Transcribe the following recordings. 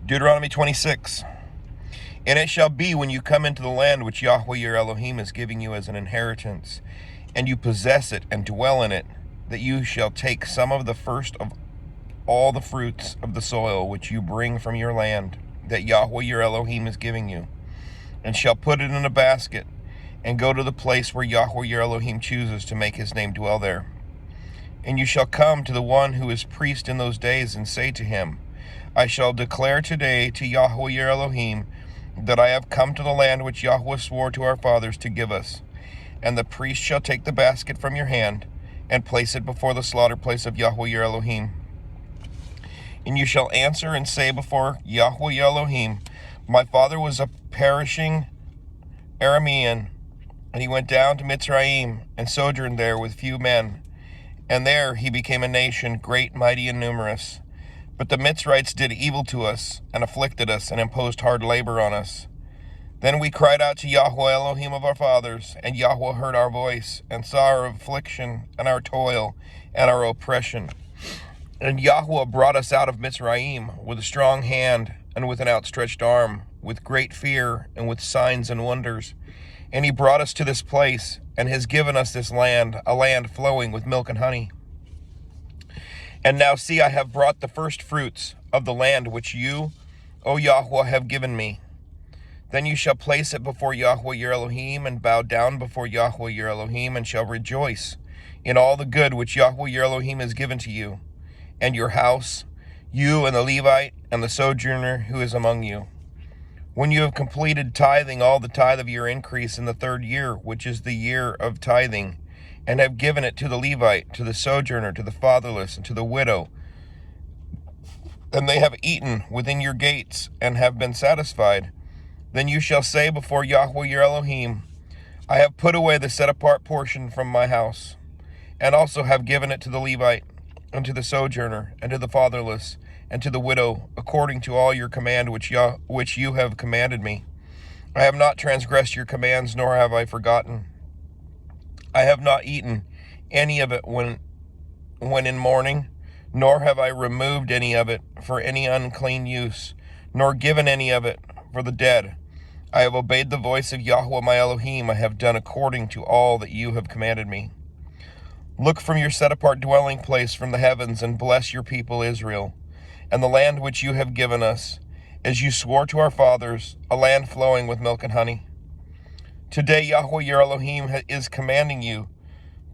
Deuteronomy 26. And it shall be when you come into the land which Yahweh your Elohim is giving you as an inheritance, and you possess it and dwell in it, that you shall take some of the first of all the fruits of the soil which you bring from your land, that Yahweh your Elohim is giving you, and shall put it in a basket, and go to the place where Yahweh your Elohim chooses to make his name dwell there. And you shall come to the one who is priest in those days, and say to him, I shall declare today to Yahweh your Elohim that I have come to the land which Yahweh swore to our fathers to give us. And the priest shall take the basket from your hand, and place it before the slaughter place of Yahweh your Elohim. And you shall answer and say before Yahweh your Elohim, my father was a perishing Aramean, and he went down to Mitzrayim, and sojourned there with few men. And there he became a nation, great, mighty, and numerous. But the Mitzrites did evil to us, and afflicted us, and imposed hard labor on us. Then we cried out to Yahweh Elohim of our fathers, and Yahweh heard our voice, and saw our affliction, and our toil, and our oppression. And Yahweh brought us out of Mitzrayim with a strong hand, and with an outstretched arm, with great fear, and with signs and wonders. And he brought us to this place, and has given us this land, a land flowing with milk and honey. And now see, I have brought the first fruits of the land which you, O Yahweh, have given me. Then you shall place it before Yahweh your Elohim, and bow down before Yahweh your Elohim, and shall rejoice in all the good which Yahweh your Elohim has given to you, and your house, you and the Levite, and the sojourner who is among you. When you have completed tithing all the tithe of your increase in the 3rd year, which is the year of tithing, and have given it to the Levite, to the sojourner, to the fatherless, and to the widow, and they have eaten within your gates, and have been satisfied, then you shall say before Yahweh your Elohim, I have put away the set-apart portion from my house, and also have given it to the Levite, and to the sojourner, and to the fatherless, and to the widow, according to all your command which you have commanded me. I have not transgressed your commands, nor have I forgotten. I have not eaten any of it when in mourning, nor have I removed any of it for any unclean use, nor given any of it for the dead. I have obeyed the voice of Yahweh my Elohim. I have done according to all that you have commanded me. Look from your set-apart dwelling place from the heavens, and bless your people Israel, and the land which you have given us, as you swore to our fathers, a land flowing with milk and honey. Today Yahweh your Elohim is commanding you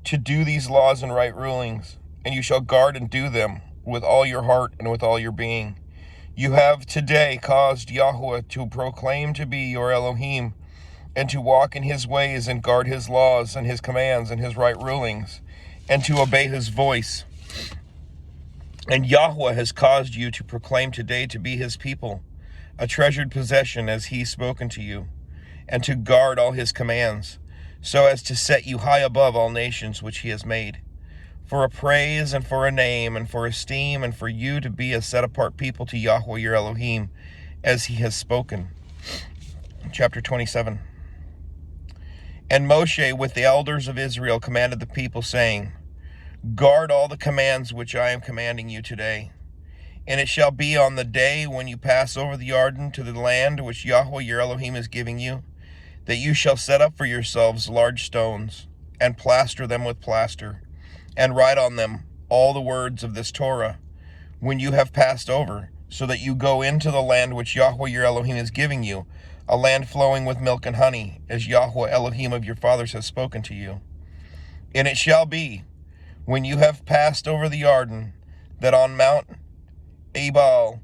to do these laws and right rulings, and you shall guard and do them with all your heart and with all your being. You have today caused Yahweh to proclaim to be your Elohim, and to walk in his ways, and guard his laws and his commands and his right rulings, and to obey his voice. And Yahweh has caused you to proclaim today to be his people, a treasured possession as he's spoken to you, and to guard all his commands, so as to set you high above all nations which he has made, for a praise and for a name and for esteem, and for you to be a set-apart people to Yahweh your Elohim, as he has spoken. Chapter 27. And Moshe with the elders of Israel commanded the people, saying, Guard all the commands which I am commanding you today. And it shall be on the day when you pass over the Jordan to the land which Yahweh your Elohim is giving you, that you shall set up for yourselves large stones, and plaster them with plaster, and write on them all the words of this Torah, when you have passed over, so that you go into the land which Yahweh your Elohim is giving you, a land flowing with milk and honey, as Yahweh Elohim of your fathers has spoken to you. And it shall be, when you have passed over the Jordan, that on Mount Ebal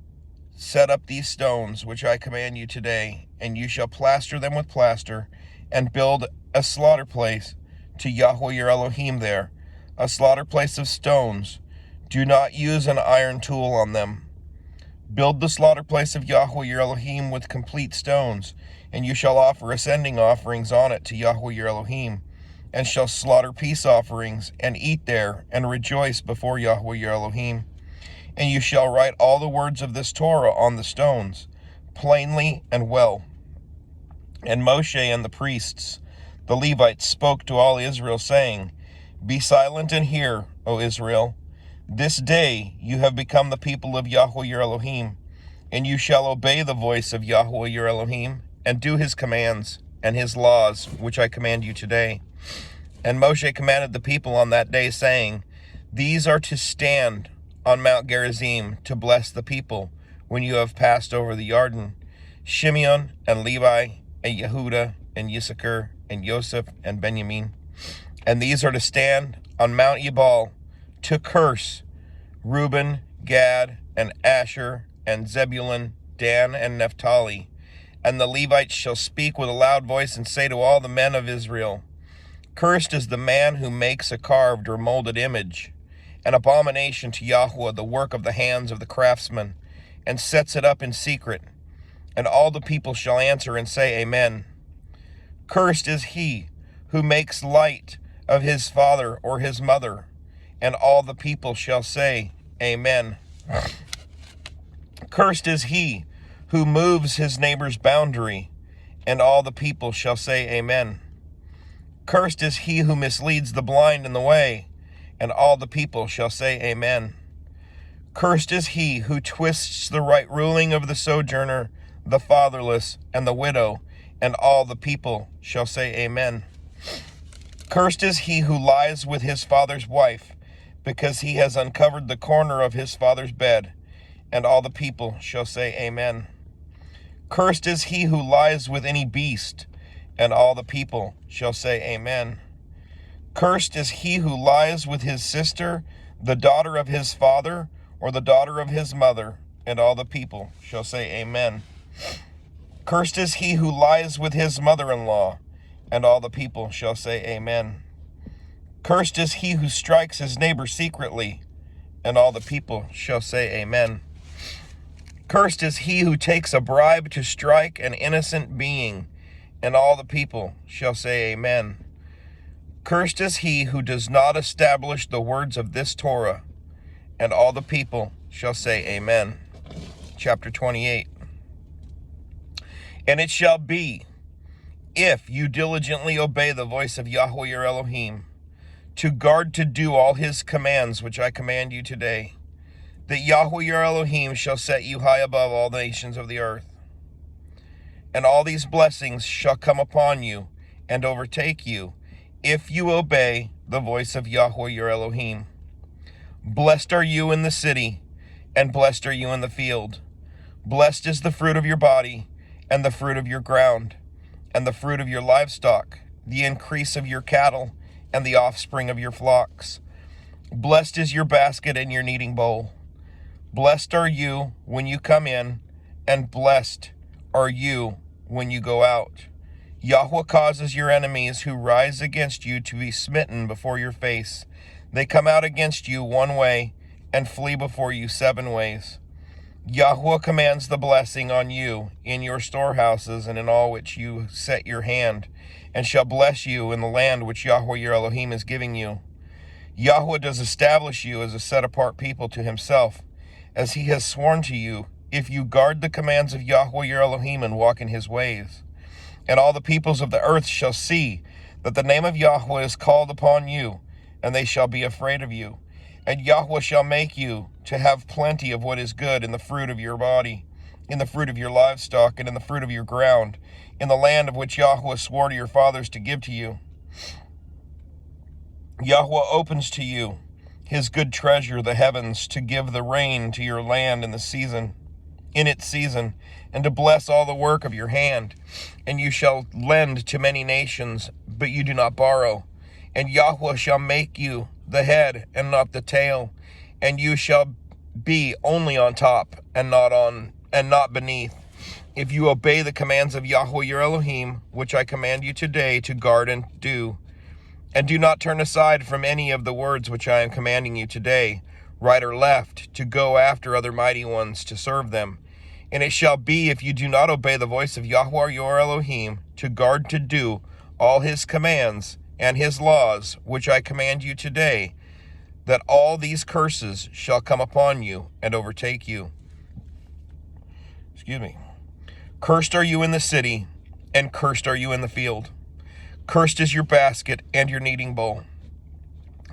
set up these stones which I command you today, and you shall plaster them with plaster, and build a slaughter place to Yahweh your Elohim there, a slaughter place of stones. Do not use an iron tool on them. Build the slaughter place of Yahweh your Elohim with complete stones, and you shall offer ascending offerings on it to Yahweh your Elohim, and shall slaughter peace offerings, and eat there, and rejoice before Yahweh your Elohim. And you shall write all the words of this Torah on the stones, plainly and well. And Moshe and the priests, the Levites, spoke to all Israel, saying, Be silent and hear, O Israel. This day you have become the people of Yahweh your Elohim, and you shall obey the voice of Yahweh your Elohim, and do his commands and his laws, which I command you today. And Moshe commanded the people on that day, saying, These are to stand on Mount Gerizim to bless the people when you have passed over the Jordan, Shimeon and Levi and Yehuda and Issachar and Joseph and Benjamin. And these are to stand on Mount Ebal to curse Reuben, Gad, and Asher, and Zebulun, Dan, and Naphtali. And the Levites shall speak with a loud voice and say to all the men of Israel, Cursed is the man who makes a carved or molded image, an abomination to Yahweh, the work of the hands of the craftsman, and sets it up in secret. And all the people shall answer and say, Amen. Cursed is he who makes light of his father or his mother, and all the people shall say, Amen. Cursed is he who moves his neighbor's boundary, and all the people shall say, Amen. Cursed is he who misleads the blind in the way, and all the people shall say, Amen. Cursed is he who twists the right ruling of the sojourner, the fatherless, and the widow, and all the people shall say, Amen. Cursed is he who lies with his father's wife, because he has uncovered the corner of his father's bed, and all the people shall say, Amen. Cursed is he who lies with any beast, and all the people shall say, Amen. Cursed is he who lies with his sister, the daughter of his father, or the daughter of his mother, and all the people shall say, Amen. Cursed is he who lies with his mother-in-law, and all the people shall say, Amen. Cursed is he who strikes his neighbor secretly, and all the people shall say, Amen. Cursed is he who takes a bribe to strike an innocent being, and all the people shall say, Amen. Cursed is he who does not establish the words of this Torah, and all the people shall say, Amen. Chapter 28. And it shall be, if you diligently obey the voice of Yahweh your Elohim, to guard to do all his commands which I command you today, that Yahweh your Elohim shall set you high above all the nations of the earth. And all these blessings shall come upon you and overtake you, if you obey the voice of Yahweh your Elohim. Blessed are you in the city, and blessed are you in the field. Blessed is the fruit of your body, and the fruit of your ground, and the fruit of your livestock, the increase of your cattle, and the offspring of your flocks. Blessed is your basket and your kneading bowl. Blessed are you when you come in, and blessed are you when you go out. Yahweh causes your enemies who rise against you to be smitten before your face. They come out against you one way, and flee before you 7 ways. Yahweh commands the blessing on you in your storehouses and in all which you set your hand, and shall bless you in the land which Yahweh your Elohim is giving you. Yahweh does establish you as a set-apart people to himself, as he has sworn to you, if you guard the commands of Yahweh your Elohim and walk in his ways. And all the peoples of the earth shall see that the name of Yahweh is called upon you, and they shall be afraid of you. And Yahweh shall make you to have plenty of what is good in the fruit of your body, in the fruit of your livestock, and in the fruit of your ground, in the land of which Yahweh swore to your fathers to give to you. Yahweh opens to you his good treasure, the heavens, to give the rain to your land in its season, and to bless all the work of your hand. And you shall lend to many nations, but you do not borrow. And Yahweh shall make you the head and not the tail, and you shall be only on top and not beneath, if you obey the commands of Yahweh your Elohim, which I command you today to guard and do. And do not turn aside from any of the words which I am commanding you today, right or left, to go after other mighty ones to serve them. And it shall be, if you do not obey the voice of Yahweh your Elohim, to guard to do all his commands and his laws, which I command you today, that all these curses shall come upon you and overtake you. Cursed are you in the city, and cursed are you in the field. Cursed is your basket and your kneading bowl.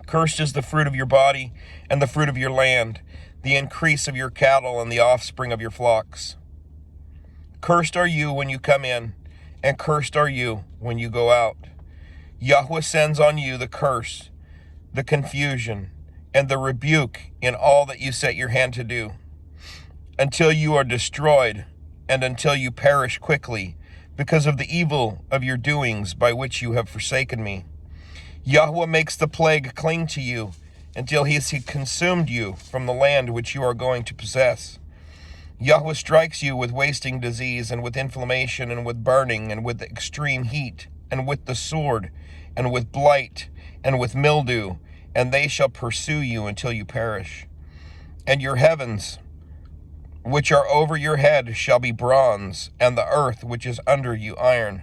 Cursed is the fruit of your body and the fruit of your land, the increase of your cattle and the offspring of your flocks. Cursed are you when you come in, and cursed are you when you go out. Yahweh sends on you the curse, the confusion, and the rebuke in all that you set your hand to do, until you are destroyed, and until you perish quickly, because of the evil of your doings by which you have forsaken me. Yahweh makes the plague cling to you, until he has consumed you from the land which you are going to possess. Yahweh strikes you with wasting disease, and with inflammation, and with burning, and with extreme heat, and with the sword, and with blight, and with mildew, and they shall pursue you until you perish. And your heavens, which are over your head, shall be bronze, and the earth which is under you iron.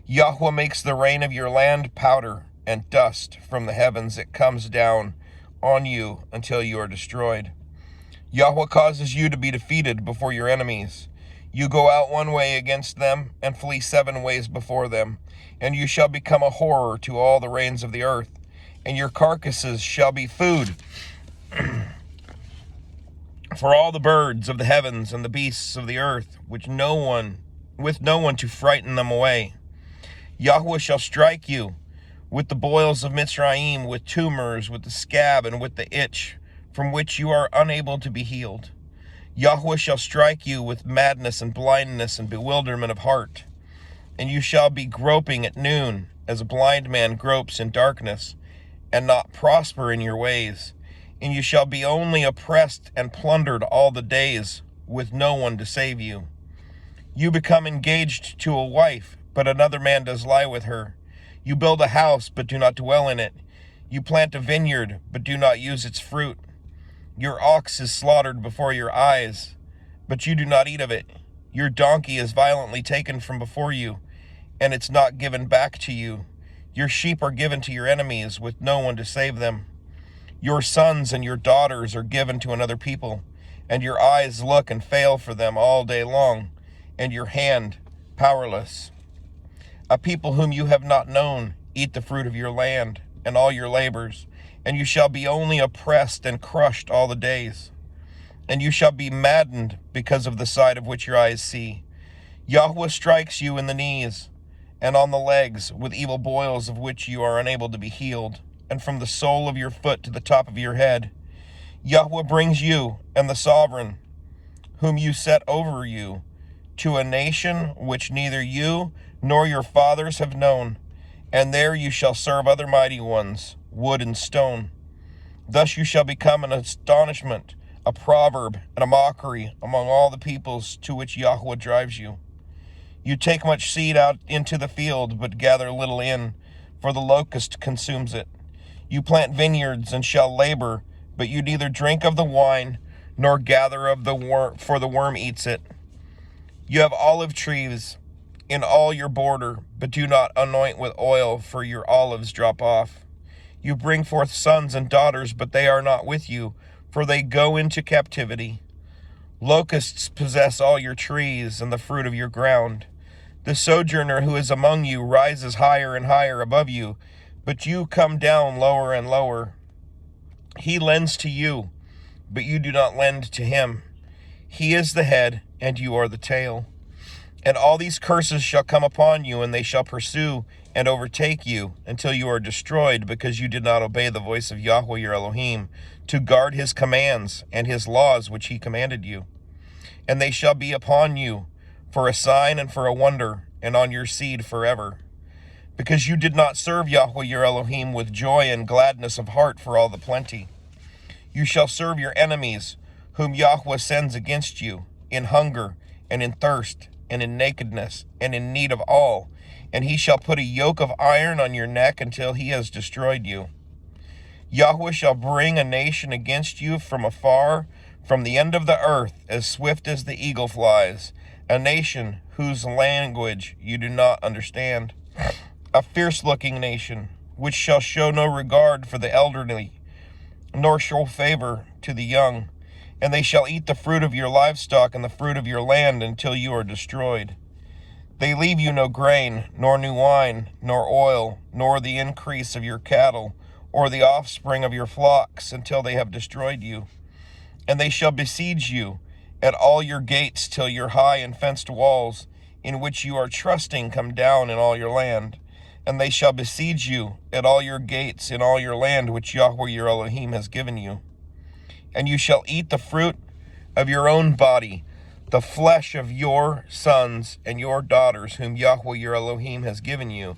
Yahweh makes the rain of your land powder, and dust from the heavens it comes down on you until you are destroyed. Yahweh causes you to be defeated before your enemies. You go out one way against them, and flee 7 ways before them, and you shall become a horror to all the reigns of the earth, and your carcasses shall be food for all the birds of the heavens and the beasts of the earth, with no one to frighten them away. Yahweh shall strike you with the boils of Mitzrayim, with tumors, with the scab, and with the itch, from which you are unable to be healed. Yahweh shall strike you with madness and blindness and bewilderment of heart, and you shall be groping at noon, as a blind man gropes in darkness, and not prosper in your ways. And you shall be only oppressed and plundered all the days, with no one to save you. You become engaged to a wife, but another man does lie with her. You build a house, but do not dwell in it. You plant a vineyard, but do not use its fruit. Your ox is slaughtered before your eyes, but you do not eat of it. Your donkey is violently taken from before you, and it's not given back to you. Your sheep are given to your enemies, with no one to save them. Your sons and your daughters are given to another people, and your eyes look and fail for them all day long, and your hand powerless. A people whom you have not known eat the fruit of your land and all your labors, and you shall be only oppressed and crushed all the days. And you shall be maddened because of the sight of which your eyes see. Yahweh strikes you in the knees and on the legs with evil boils of which you are unable to be healed, and from the sole of your foot to the top of your head. Yahweh brings you and the sovereign, whom you set over you, to a nation which neither you nor your fathers have known, and there you shall serve other mighty ones, wood and stone. Thus you shall become an astonishment, a proverb, and a mockery among all the peoples to which Yahweh drives you. You take much seed out into the field, but gather little in, for the locust consumes it. You plant vineyards and shall labor, but you neither drink of the wine, nor gather of the worm, for the worm eats it. You have olive trees in all your border, but do not anoint with oil, for your olives drop off. You bring forth sons and daughters, but they are not with you, for they go into captivity. Locusts possess all your trees and the fruit of your ground. The sojourner who is among you rises higher and higher above you, but you come down lower and lower. He lends to you, but you do not lend to him. He is the head, and you are the tail. And all these curses shall come upon you, and they shall pursue and overtake you until you are destroyed, because you did not obey the voice of Yahweh your Elohim, to guard his commands and his laws which he commanded you. And they shall be upon you for a sign and for a wonder, and on your seed forever. Because you did not serve Yahweh your Elohim with joy and gladness of heart for all the plenty. You shall serve your enemies, whom Yahweh sends against you, in hunger and in thirst and in nakedness and in need of all, and he shall put a yoke of iron on your neck until he has destroyed you. Yahweh shall bring a nation against you from afar, from the end of the earth, as swift as the eagle flies, a nation whose language you do not understand, a fierce-looking nation, which shall show no regard for the elderly, nor show favor to the young. And they shall eat the fruit of your livestock and the fruit of your land until you are destroyed. They leave you no grain, nor new wine, nor oil, nor the increase of your cattle, or the offspring of your flocks, until they have destroyed you. And they shall besiege you at all your gates till your high and fenced walls, in which you are trusting, come down in all your land. And they shall besiege you at all your gates in all your land, which Yahweh your Elohim has given you. And you shall eat the fruit of your own body, the flesh of your sons and your daughters, whom Yahweh your Elohim has given you,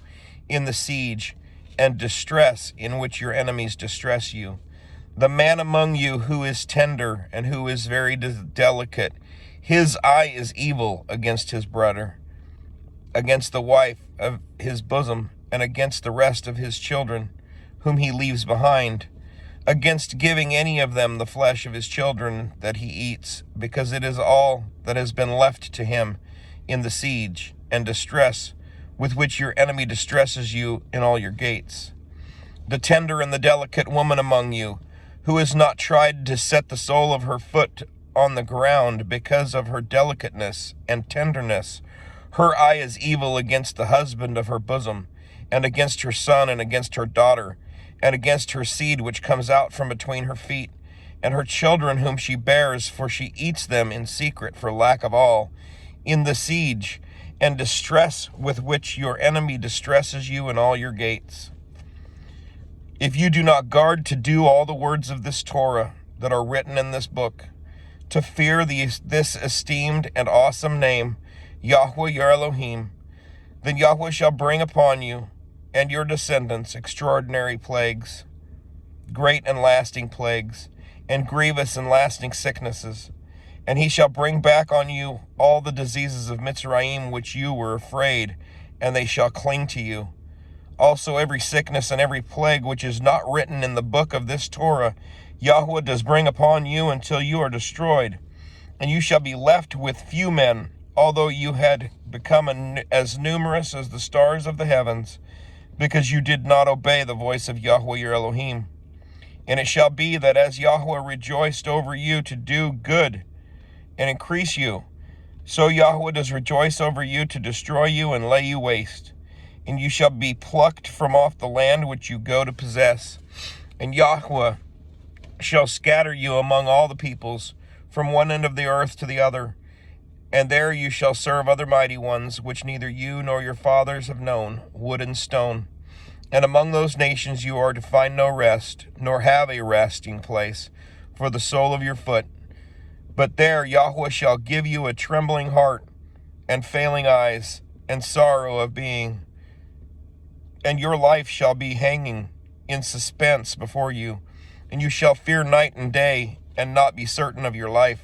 in the siege and distress in which your enemies distress you. The man among you who is tender and who is very delicate, his eye is evil against his brother, against the wife of his bosom, and against the rest of his children, whom he leaves behind, against giving any of them the flesh of his children that he eats, because it is all that has been left to him in the siege and distress with which your enemy distresses you in all your gates. The tender and the delicate woman among you, who has not tried to set the sole of her foot on the ground because of her delicateness and tenderness, her eye is evil against the husband of her bosom, and against her son, and against her daughter, and against her seed which comes out from between her feet, and her children whom she bears, for she eats them in secret for lack of all, in the siege and distress with which your enemy distresses you in all your gates. If you do not guard to do all the words of this Torah that are written in this book, to fear this esteemed and awesome name, Yahweh your Elohim, then Yahweh shall bring upon you and your descendants extraordinary plagues, great and lasting plagues, and grievous and lasting sicknesses. And he shall bring back on you all the diseases of Mitzrayim which you were afraid, and they shall cling to you. Also every sickness and every plague which is not written in the book of this Torah, Yahweh does bring upon you until you are destroyed. And you shall be left with few men, although you had become as numerous as the stars of the heavens, because you did not obey the voice of Yahweh your Elohim. And it shall be that as Yahweh rejoiced over you to do good and increase you, so Yahweh does rejoice over you to destroy you and lay you waste. And you shall be plucked from off the land which you go to possess. And Yahweh shall scatter you among all the peoples, from one end of the earth to the other. And there you shall serve other mighty ones, which neither you nor your fathers have known, wood and stone. And among those nations you are to find no rest, nor have a resting place for the sole of your foot. But there Yahweh shall give you a trembling heart, and failing eyes, and sorrow of being. And your life shall be hanging in suspense before you, and you shall fear night and day, and not be certain of your life.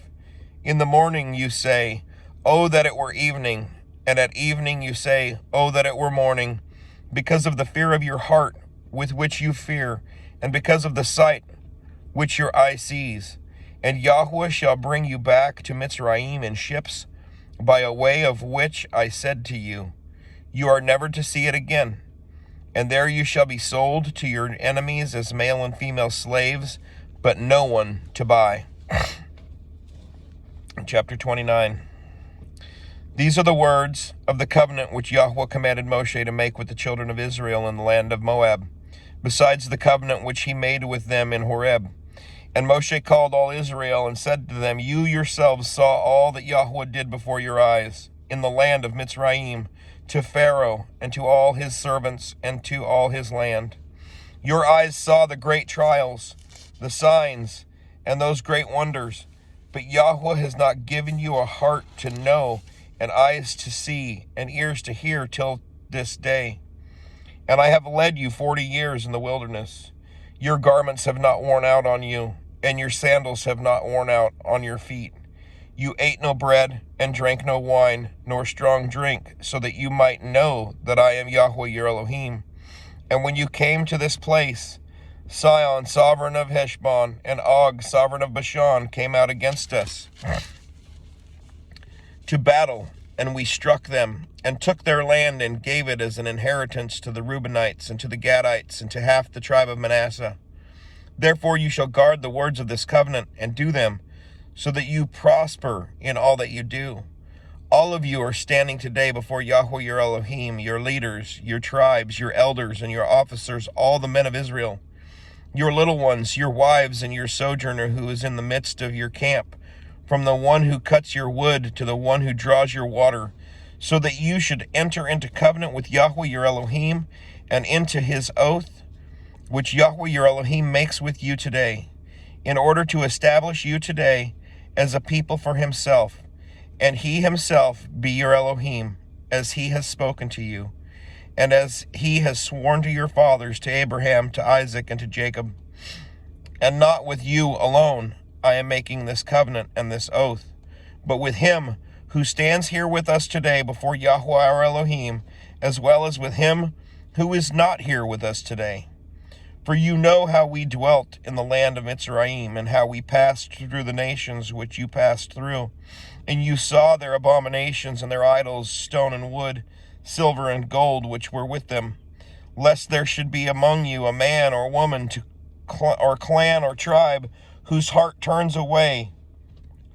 In the morning you say, Oh, that it were evening, and at evening you say, Oh, that it were morning, because of the fear of your heart with which you fear, and because of the sight which your eye sees. And Yahweh shall bring you back to Mitzrayim in ships, by a way of which I said to you, You are never to see it again. And there you shall be sold to your enemies as male and female slaves, but no one to buy. Chapter 29. These are the words of the covenant which Yahweh commanded Moshe to make with the children of Israel in the land of Moab, besides the covenant which he made with them in Horeb. And Moshe called all Israel and said to them, You yourselves saw all that Yahweh did before your eyes in the land of Mitzrayim, to Pharaoh and to all his servants and to all his land. Your eyes saw the great trials, the signs, and those great wonders. But Yahweh has not given you a heart to know, and eyes to see, and ears to hear till this day. And I have led you 40 years in the wilderness. Your garments have not worn out on you, and your sandals have not worn out on your feet. You ate no bread, and drank no wine, nor strong drink, so that you might know that I am Yahweh your Elohim. And when you came to this place, Sihon, sovereign of Heshbon, and Og, sovereign of Bashan, came out against us to battle, and we struck them, and took their land, and gave it as an inheritance to the Reubenites, and to the Gadites, and to half the tribe of Manasseh. Therefore you shall guard the words of this covenant, and do them, so that you prosper in all that you do. All of you are standing today before Yahweh your Elohim, your leaders, your tribes, your elders, and your officers, all the men of Israel. your little ones, your wives, and your sojourner who is in the midst of your camp, from the one who cuts your wood to the one who draws your water, so that you should enter into covenant with Yahweh your Elohim, and into his oath, which Yahweh your Elohim makes with you today, in order to establish you today as a people for himself, and he himself be your Elohim, as he has spoken to you, and as he has sworn to your fathers, to Abraham, to Isaac, and to Jacob. And not with you alone I am making this covenant and this oath, but with him who stands here with us today before Yahweh our Elohim, as well as with him who is not here with us today. For you know how we dwelt in the land of Mitzrayim, and how we passed through the nations which you passed through. And you saw their abominations and their idols, stone and wood, silver and gold, which were with them. Lest there should be among you a man or woman or clan or tribe whose heart turns away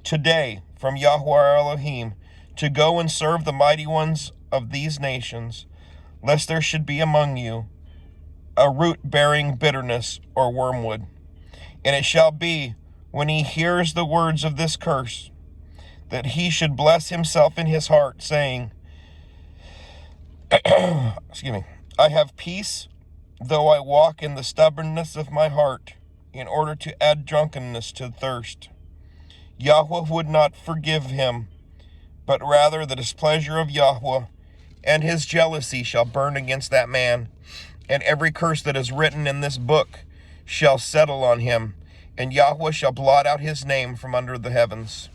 today from Yahweh our Elohim to go and serve the mighty ones of these nations. Lest there should be among you a root bearing bitterness or wormwood. And it shall be, when he hears the words of this curse, that he should bless himself in his heart, saying, excuse me, I have peace, though I walk in the stubbornness of my heart, in order to add drunkenness to thirst. Yahweh would not forgive him, but rather the displeasure of Yahweh and his jealousy shall burn against that man. And every curse that is written in this book shall settle on him, and Yahweh shall blot out his name from under the heavens.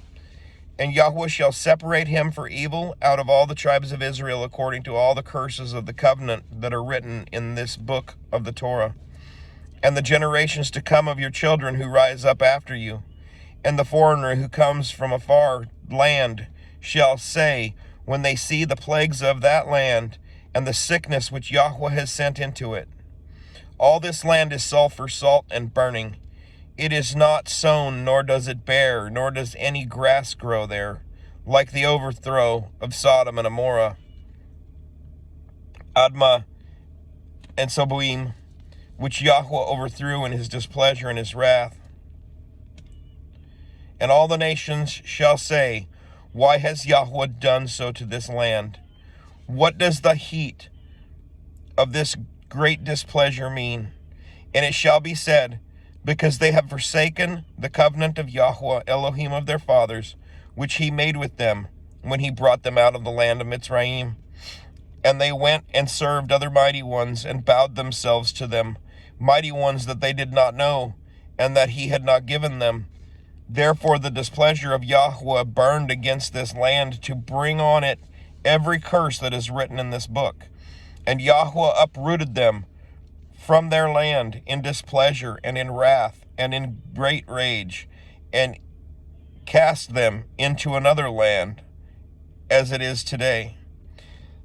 And Yahweh shall separate him for evil out of all the tribes of Israel, according to all the curses of the covenant that are written in this book of the Torah. And the generations to come of your children who rise up after you, and the foreigner who comes from a far land, shall say, when they see the plagues of that land, and the sickness which Yahweh has sent into it, all this land is sulfur, salt, and burning. It is not sown, nor does it bear, nor does any grass grow there, like the overthrow of Sodom and Amorah, Admah, and Soboim, which Yahweh overthrew in his displeasure and his wrath. And all the nations shall say, why has Yahweh done so to this land? What does the heat of this great displeasure mean? And it shall be said, because they have forsaken the covenant of Yahweh, Elohim of their fathers, which he made with them when he brought them out of the land of Mitzrayim. And they went and served other mighty ones, and bowed themselves to them, mighty ones that they did not know, and that he had not given them. Therefore the displeasure of Yahweh burned against this land, to bring on it every curse that is written in this book. And Yahweh uprooted them from their land in displeasure and in wrath and in great rage, and cast them into another land, as it is today.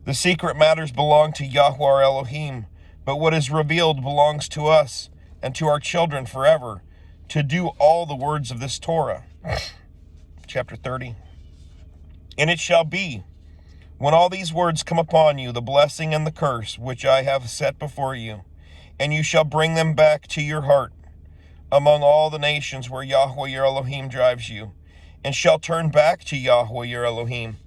The secret matters belong to Yahweh our Elohim, but what is revealed belongs to us and to our children forever, to do all the words of this Torah. Chapter 30. And it shall be, when all these words come upon you, the blessing and the curse which I have set before you, and you shall bring them back to your heart among all the nations where Yahweh your Elohim drives you, and shall turn back to Yahweh your Elohim,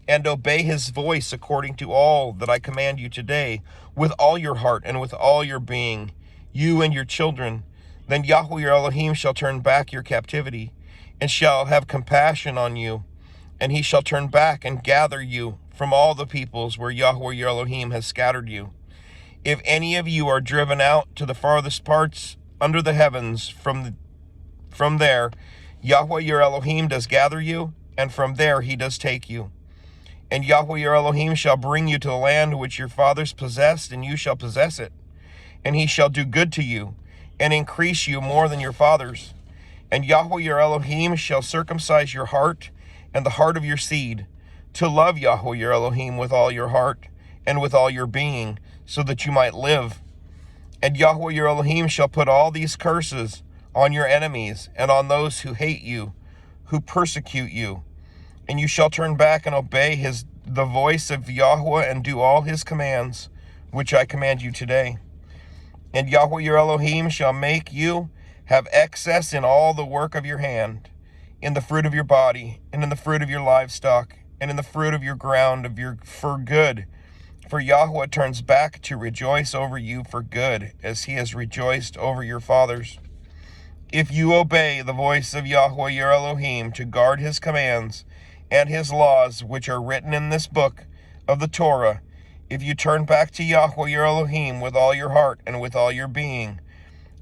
and obey his voice according to all that I command you today, with all your heart and with all your being, you and your children. Then Yahweh your Elohim shall turn back your captivity, and shall have compassion on you, and he shall turn back and gather you from all the peoples where Yahweh your Elohim has scattered you. If any of you are driven out to the farthest parts under the heavens, from there Yahweh your Elohim does gather you, and from there he does take you. And Yahweh your Elohim shall bring you to the land which your fathers possessed, and you shall possess it. And he shall do good to you, and increase you more than your fathers. And Yahweh your Elohim shall circumcise your heart and the heart of your seed, to love Yahweh your Elohim with all your heart and with all your being, so that you might live. And Yahweh your Elohim shall put all these curses on your enemies and on those who hate you, who persecute you. And you shall turn back and obey the voice of Yahweh, and do all his commands, which I command you today. And Yahweh your Elohim shall make you have excess in all the work of your hand, in the fruit of your body, and in the fruit of your livestock, and in the fruit of your ground for good. For Yahweh turns back to rejoice over you for good, as he has rejoiced over your fathers. If you obey the voice of Yahweh your Elohim to guard his commands and his laws, which are written in this book of the Torah, if you turn back to Yahweh your Elohim with all your heart and with all your being,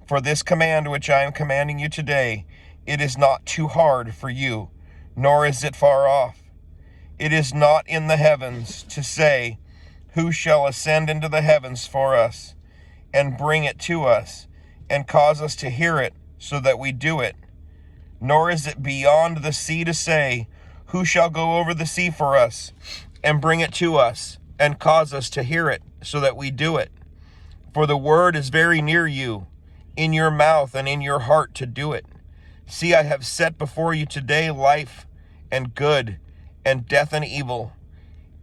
for this command which I am commanding you today, it is not too hard for you, nor is it far off. It is not in the heavens to say, who shall ascend into the heavens for us, and bring it to us, and cause us to hear it, so that we do it. Nor is it beyond the sea to say, who shall go over the sea for us, and bring it to us, and cause us to hear it, so that we do it. For the word is very near you, in your mouth and in your heart to do it. See, I have set before you today life and good, and death and evil,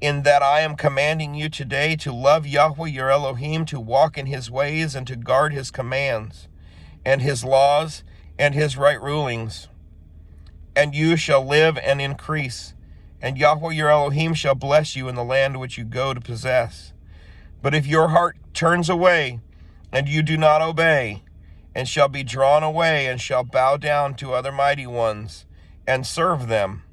in that I am commanding you today to love Yahweh your Elohim, to walk in his ways, and to guard his commands, and his laws, and his right rulings. And you shall live and increase, and Yahweh your Elohim shall bless you in the land which you go to possess. But if your heart turns away, and you do not obey, and shall be drawn away, and shall bow down to other mighty ones, and serve them,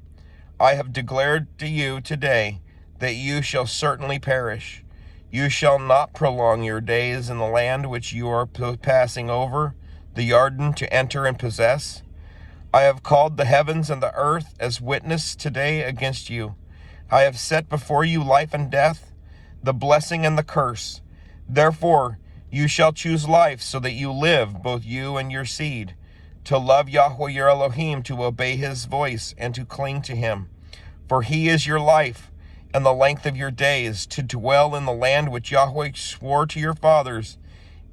I have declared to you today that you shall certainly perish. You shall not prolong your days in the land which you are passing over the Jordan to enter and possess. I have called the heavens and the earth as witness today against you. I have set before you life and death, the blessing and the curse. Therefore, you shall choose life, so that you live, both you and your seed, to love Yahweh your Elohim, to obey his voice, and to cling to him. For he is your life and the length of your days, to dwell in the land which Yahweh swore to your fathers,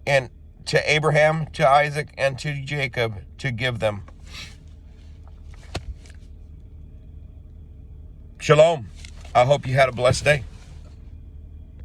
and to Abraham, to Isaac, and to Jacob, to give them. Shalom. I hope you had a blessed day.